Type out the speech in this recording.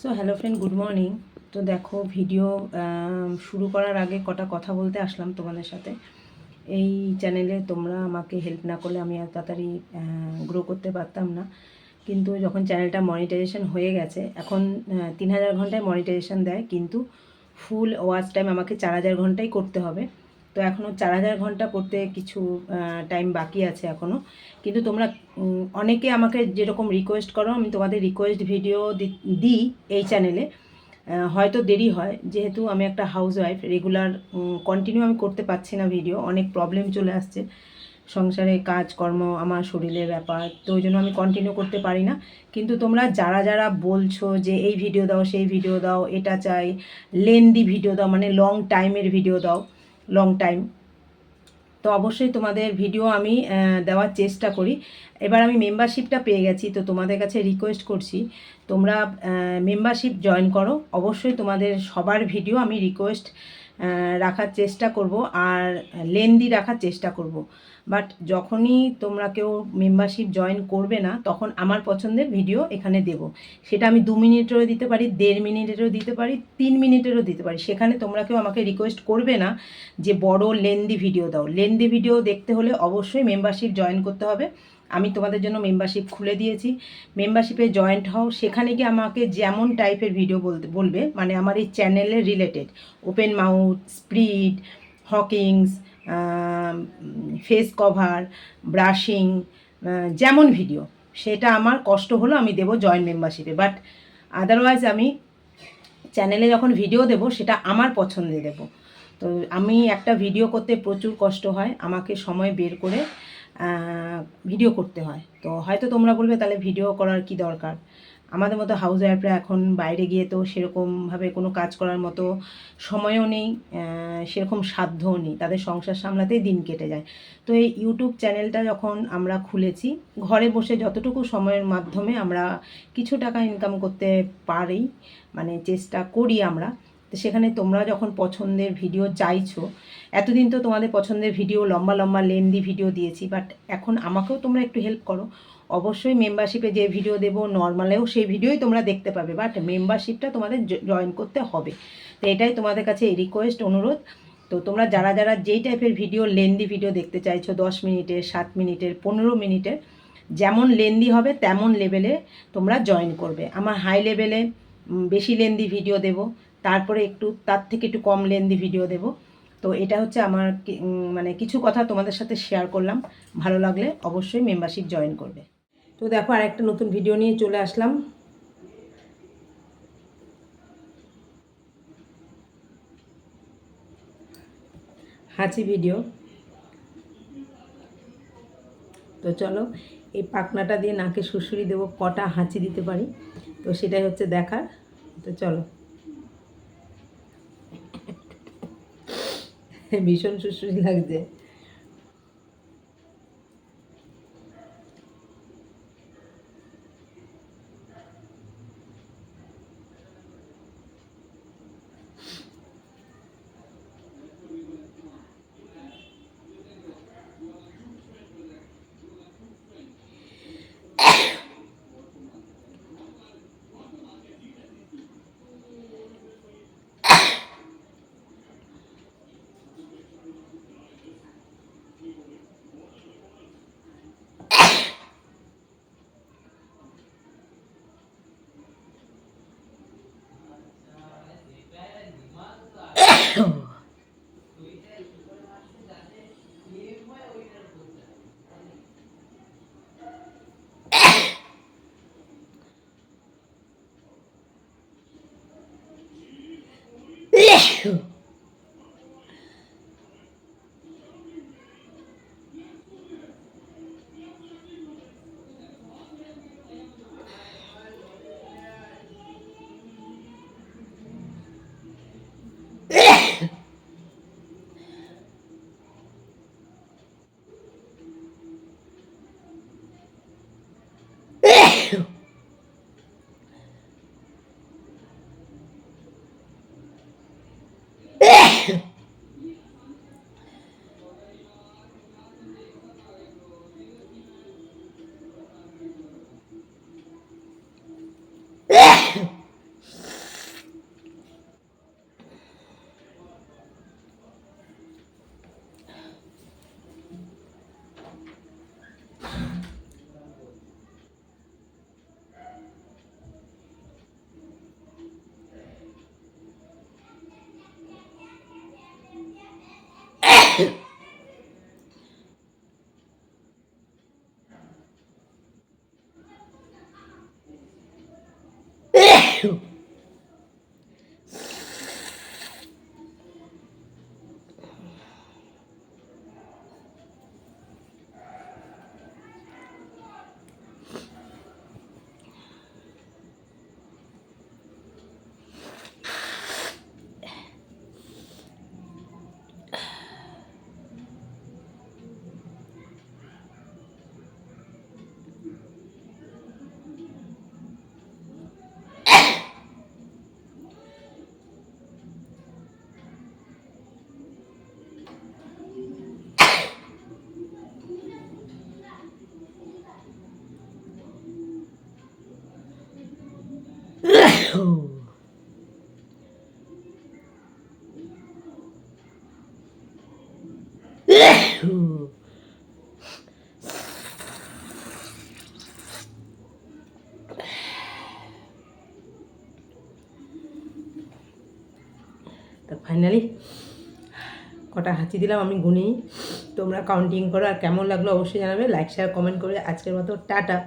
So hello friend, good morning. তো দেখো, video শুরু করার আগে কটা কথা বলতে আসলাম তোমাদের সাথে। এই চ্যানেলে তোমরা আমাকে হেল্প না করলে আমি এত তাড়াতাড়ি গ্রো করতে পারতাম না। কিন্তু যখন চ্যানেলটা মনিটাইজেশন হয়ে গেছে, এখন 3000 ঘন্টায় মনিটাইজেশন দেয়, কিন্তু ফুল ওয়াচ টাইম আমাকে 4000 ঘন্টাই করতে হবে। তো এখনও 4000 ঘন্টা করতে কিছু টাইম বাকি আছে এখনও। কিন্তু তোমরা অনেকে আমাকে যেরকম রিকোয়েস্ট করো, আমি তোমাদের রিকোয়েস্ট ভিডিও দিই এই চ্যানেলে। হয়তো দেরি হয়, যেহেতু আমি একটা হাউসওয়াইফ, রেগুলার কন্টিনিউ আমি করতে পারছি না ভিডিও, অনেক প্রবলেম চলে আসছে সংসারে, কাজকর্ম, আমার শরীরের ব্যাপার, তো ওই জন্য আমি কন্টিনিউ করতে পারি না। কিন্তু তোমরা যারা যারা বলছো যে এই ভিডিও দাও, সেই ভিডিও দাও, এটা চাই, লেন্দি ভিডিও দাও, মানে লং টাইমের ভিডিও দাও, লং টাইম, তো অবশ্যই তোমাদের ভিডিও আমি দেওয়ার চেষ্টা করি। এবার আমি মেম্বারশিপটা পেয়ে গেছি, তো তোমাদের কাছে রিকোয়েস্ট করছি তোমরা মেম্বারশিপ জয়েন করো। অবশ্যই তোমাদের সবার ভিডিও আমি রিকোয়েস্ট রাখার চেষ্টা করব, আর লেন্দি রাখার চেষ্টা করব। বাট যখনই তোমরা কেউ মেম্বারশিপ জয়েন করবে না, তখন আমার পছন্দের ভিডিও এখানে দেব। সেটা আমি 2 মিনিটেরও দিতে পারি, 1.5 মিনিটেরও দিতে পারি, 3 মিনিটেরও দিতে পারি। সেখানে তোমরা কেউ আমাকে রিকোয়েস্ট করবে না যে বড় লেন্দি ভিডিও দাও। লেন্দি ভিডিও দেখতে হলে অবশ্যই মেম্বারশিপ জয়েন করতে হবে। আমি তোমাদের জন্য মেম্বারশিপ খুলে দিয়েছি, মেম্বারশিপে জয়েন্ট হও। সেখানে গিয়ে আমাকে যেমন টাইপের ভিডিও বলবে, মানে আমার এই চ্যানেলের রিলেটেড, ওপেন মাউথ, স্প্রিড, হকিংস, ফেস কভার, ব্রাশিং, যেমন ভিডিও, সেটা আমার কষ্ট হলো আমি দেবো জয়েন্ট মেম্বারশিপে। বাট আদারওয়াইজ আমি চ্যানেলে যখন ভিডিও দেবো সেটা আমার পছন্দে দেবো। তো আমি একটা ভিডিও করতে প্রচুর কষ্ট হয়, আমাকে সময় বের করে ভিডিও করতে হয়। তো হয়তো তোমরা বলবে তাহলে ভিডিও করার কি দরকার, আমাদের মতো হাউস ওয়াইফরা এখন বাইরে গিয়ে তো সেরকমভাবে কোনো কাজ করার মতো সময়ও নেই, সেরকম সাধ্যও নেই, তাদের সংসার সামলাতেই দিন কেটে যায়। তো এই ইউটিউব চ্যানেলটা যখন আমরা খুলেছি, ঘরে বসে যতটুকু সময়ের মাধ্যমে আমরা কিছু টাকা ইনকাম করতে পারি, মানে চেষ্টা করি আমরা। তো সেখানে তোমরা যখন পছন্দের ভিডিও চাইছো, এতদিন তো তোমাদের পছন্দের ভিডিও লম্বা লম্বা লেন্দি ভিডিও দিয়েছি, বাট এখন আমাকেও তোমরা একটু হেল্প করো। অবশ্যই মেম্বারশিপে যে ভিডিও দেবো, নর্মালেও সেই ভিডিওই তোমরা দেখতে পাবে, বাট মেম্বারশিপটা তোমাদের জয়েন করতে হবে। তো এটাই তোমাদের কাছে রিকোয়েস্ট, অনুরোধ। তো তোমরা যারা যারা যেই টাইপের ভিডিও, লেন্দি ভিডিও দেখতে চাইছো, 10 মিনিটের, 7 মিনিটের, 15 মিনিটের, যেমন লেন্দি হবে তেমন লেভেলে তোমরা জয়েন করবে। আমার হাই লেভেলে বেশি লেন্দি ভিডিও দেব, তারপরে একটু তার থেকে একটু কম লেন্দি ভিডিও দেব। তো এটা হচ্ছে আমার মানে কিছু কথা তোমাদের সাথে শেয়ার করলাম। ভালো লাগলে অবশ্যই মেম্বারশিপ জয়েন করবে। তো দেখো, আর একটা নতুন ভিডিও নিয়ে চলে আসলাম, হাঁচি ভিডিও। তো চলো, এই পাখনাটা দিয়ে নাকে সুড়সুড়ি দেবো, কটা হাঁচি দিতে পারি, তো সেটাই হচ্ছে দেখার। তো চলো, ভীষণ সুড়সুড়ি লাগছে। তো ফাইনালি কটা হাঁচি দিলাম আমি গুনি, তোমরা কাউন্টিং করো, আর কেমন লাগলো অবশ্যই জানাবে, লাইক শেয়ার কমেন্ট করে। আজকের মতো টাটা।